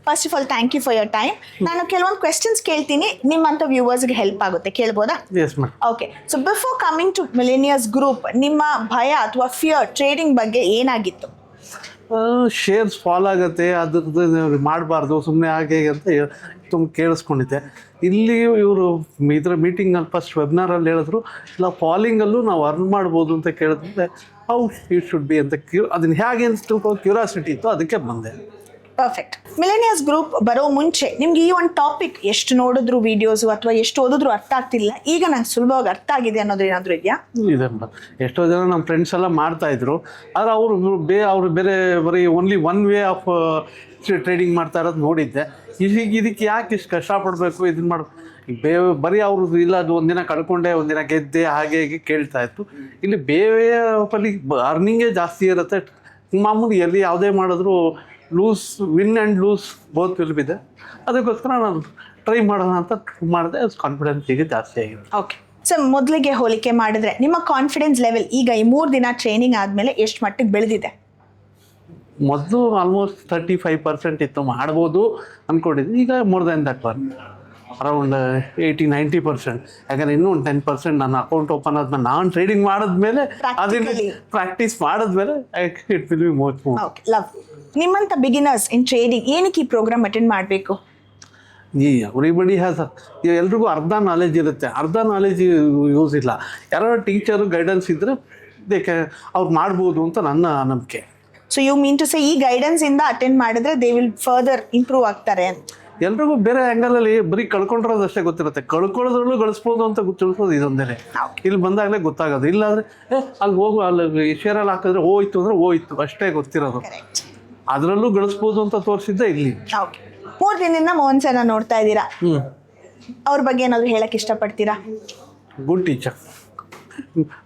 First of all thank you for your time. ನಾನು ಕೆಲವೊಂದು questions ಕೇಳ್ತೀನಿ, ನಿಮ್ಮಂಥ ವ್ಯೂವರ್ಸ್ಗೆ ಹೆಲ್ಪ್ ಆಗುತ್ತೆ, ಕೇಳ್ಬೋದಾ? Yes madam. Okay, so before coming to millionaires group, ನಿಮ್ಮ ಭಯ ಅಥವಾ ಫಿಯರ್ ಟ್ರೇಡಿಂಗ್ ಬಗ್ಗೆ ಏನಾಗಿತ್ತು? ಶೇರ್ಸ್ ಫಾಲ್ ಆಗುತ್ತೆ, ಅದ್ರದ್ದು ಮಾಡಬಾರ್ದು ಸುಮ್ಮನೆ ಹಾಗೆ ಅಂತ ತುಂಬ ಕೇಳಿಸ್ಕೊಂಡಿದ್ದೆ. ಇಲ್ಲಿ ಇವರು ಇದರ ಮೀಟಿಂಗಲ್ಲಿ ಫಸ್ಟ್ ವೆಬ್ನಾರಲ್ಲಿ ಹೇಳಿದ್ರು, ಇಲ್ಲ ಫಾಲಿಂಗಲ್ಲೂ ನಾವು ಅರ್ನ್ ಮಾಡ್ಬೋದು ಅಂತ ಕೇಳಿದ್ರೆ ಹೌ ಯು ಶುಡ್ ಬಿ ಅಂತ ಅದನ್ನ ಹೇಗೆ ಅಂತ ಕ್ಯೂರಿಯಾಸಿಟಿ ಇತ್ತು, ಅದಕ್ಕೆ ಬಂದೆ. ಪರ್ಫೆಕ್ಟ್. ಮಿಲೇನಿಯರ್ಸ್ ಗ್ರೂಪ್ ಬರೋ ಮುಂಚೆ ನಿಮ್ಗೆ ಈ ಒಂದು ಟಾಪಿಕ್ ಎಷ್ಟು ನೋಡಿದ್ರು ವಿಡಿಯೋಸು ಅಥವಾ ಎಷ್ಟು ಓದಿದ್ರು ಅರ್ಥ ಆಗ್ತಿಲ್ಲ, ಈಗ ನಂಗೆ ಸುಲಭವಾಗಿ ಅರ್ಥ ಆಗಿದೆ ಅನ್ನೋದು ಏನಾದರೂ ಇದೆಯಾ? ಇದೆ ಮೇಡಮ್. ಎಷ್ಟೋ ಜನ ನಮ್ಮ ಫ್ರೆಂಡ್ಸ್ ಎಲ್ಲ ಮಾಡ್ತಾಯಿದ್ರು, ಆದರೆ ಅವರು ಬೇರೆ ಬರೀ only one way of trading ಮಾಡ್ತಾ ಇರೋದು ನೋಡಿದ್ದೆ. ಇದಕ್ಕೆ ಯಾಕೆ ಇಷ್ಟು ಕಷ್ಟಪಡಬೇಕು, ಇದನ್ನ ಮಾಡಬೇಕು, ಬರೀ ಅವ್ರದ್ದು ಇಲ್ಲ ಅದು ಒಂದಿನ ಕಳ್ಕೊಂಡೆ ಒಂದಿನ ಗೆದ್ದೆ ಹಾಗೆ ಹೀಗೆ ಕೇಳ್ತಾ ಇತ್ತು. ಇಲ್ಲಿ ಬೇರೆ ಅಲ್ಲಿ ಅರ್ನಿಂಗೇ ಜಾಸ್ತಿ ಇರುತ್ತೆ. ಮಾಮೂಲಿ ಎಲ್ಲಿ ಯಾವುದೇ ಮಾಡಿದ್ರು win and lose both will ಬಿದೆ. ಅದಕ್ಕೋಸ್ಕರ ನಾನು ಟ್ರೈ ಮಾಡೋಣ ಅಂತ ಮಾಡಿದೆ. ಕಾನ್ಫಿಡೆನ್ಸ್ ಈಗ ಜಾಸ್ತಿ ಆಗಿದೆ. ಓಕೆ ಸರ್, ಮೊದಲಿಗೆ ಹೋಲಿಕೆ ಮಾಡಿದ್ರೆ ನಿಮ್ಮ ಕಾನ್ಫಿಡೆನ್ಸ್ ಲೆವೆಲ್ ಈಗ ಈ 3 ದಿನ ಟ್ರೈನಿಂಗ್ ಆದಮೇಲೆ ಎಷ್ಟು ಮಟ್ಟಿಗೆ ಬೆಳೆದಿದೆ? ಮೊದಲು ಆಲ್ಮೋಸ್ಟ್ 35% ಇತ್ತು, ಮಾಡ್ಬೋದು ಅಂದ್ಕೊಂಡಿದ್ದೆ. ಈಗ ಮೋರ್ ದೆನ್ ದಟ್ ಅರೌಂಡ್ 80-90%. ಯಾಕಂದರೆ ಇನ್ನೂ ಒಂದು 10% ನನ್ನ ಅಕೌಂಟ್ ಓಪನ್ ಆದ್ಮೇಲೆ ನಾನು ಟ್ರೇಡಿಂಗ್ ಮಾಡಿದ್ಮೇಲೆ ಅದನ್ನು ಪ್ರಾಕ್ಟೀಸ್ ಮಾಡಿದ್ಮೇಲೆ it will be more. Okay, love. ನಿಮ್ಮಂಥ ಬಿಗಿನರ್ಸ್ ಇನ್ ಟ್ರೇಡಿಂಗ್ ಏನಕ್ಕೆ ಈ ಪ್ರೋಗ್ರಾಮ್ ಅಟೆಂಡ್ ಮಾಡಬೇಕು? ಎವ್ರಿಬಡಿ ಹ್ಯಾಸ್, ಎಲ್ರಿಗೂ ಅರ್ಧ ನಾಲೆಜ್ ಇರುತ್ತೆ, ಅರ್ಧ ನಾಲೆಜ್ ಯೂಸ್ ಇಲ್ಲ. ಯಾರೋ ಟೀಚರು ಗೈಡೆನ್ಸ್ ಇದ್ದರೆ ಅವ್ರು ಮಾಡ್ಬೋದು ಅಂತ ನನ್ನ ನಂಬಿಕೆ. So you mean to say ಈ ಗೈಡೆನ್ಸ್ ಇಂದ ಅಟೆಂಡ್ ಮಾಡಿದ್ರೆ ದೇ ವಿಲ್ ಫರ್ದರ್ ಇಂಪ್ರೂವ್ ಆಗ್ತಾರೆ ಅಂತ? ಎಲ್ರಿಗೂ ಬೇರೆ ಆ್ಯಂಗಲಲ್ಲಿ ಬರೀ ಕಳ್ಕೊಂಡಿರೋದು ಅಷ್ಟೇ ಗೊತ್ತಿರುತ್ತೆ, ಕಳ್ಕೊಳ್ಳೋದ್ರಲ್ಲೂ ಗಳಿಸ್ಬೋದು ಅಂತ ತಿಳ್ಸೋದು ಇದೊಂದೇ. ಇಲ್ಲಿ ಬಂದಾಗಲೇ ಗೊತ್ತಾಗೋದು. ಇಲ್ಲಾಂದರೆ ಅಲ್ಲಿ ಹೋಗು, ಅಲ್ಲಿ ಶೇರಲ್ಲಿ ಹಾಕಿದ್ರೆ ಹೋಯ್ತು ಅಂದರೆ ಹೋಯ್ತು ಅಷ್ಟೇ ಗೊತ್ತಿರೋದು. ಅದರಲ್ಲೂ ಗಳಿಸ್ಬೋದು ಅಂತ ತೋರಿಸಿದ್ದೆ ಇಲ್ಲಿ. 3 ದಿನದಿಂದ ಮೋಹನ್ ಸರ್ನ ನೋಡ್ತಾ ಇದ್ದೀರಾ, ಅವ್ರ ಬಗ್ಗೆ ಏನಾದರೂ ಹೇಳಕ್ಕೆ ಇಷ್ಟಪಡ್ತೀರಾ? ಗುಡ್ ಟೀಚರ್,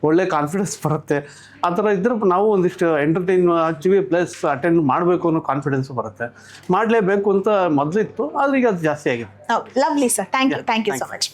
ಒಳ್ಳೆ ಕಾನ್ಫಿಡೆನ್ಸ್ ಬರುತ್ತೆ. ಆ ಥರ ಇದ್ದರೆ ನಾವು ಒಂದಿಷ್ಟು ಎಂಟರ್ಟೈನ್ ಆಗ್ತೀವಿ, ಪ್ಲಸ್ ಅಟೆಂಡ್ ಮಾಡಬೇಕು ಅನ್ನೋ ಕಾನ್ಫಿಡೆನ್ಸು ಬರುತ್ತೆ. ಮಾಡಲೇಬೇಕು ಅಂತ ಮೊದಲಿತ್ತು, ಆದರೆ ಈಗ ಅದು ಜಾಸ್ತಿ ಆಗಿದೆ. Lovely sir, thank you so much.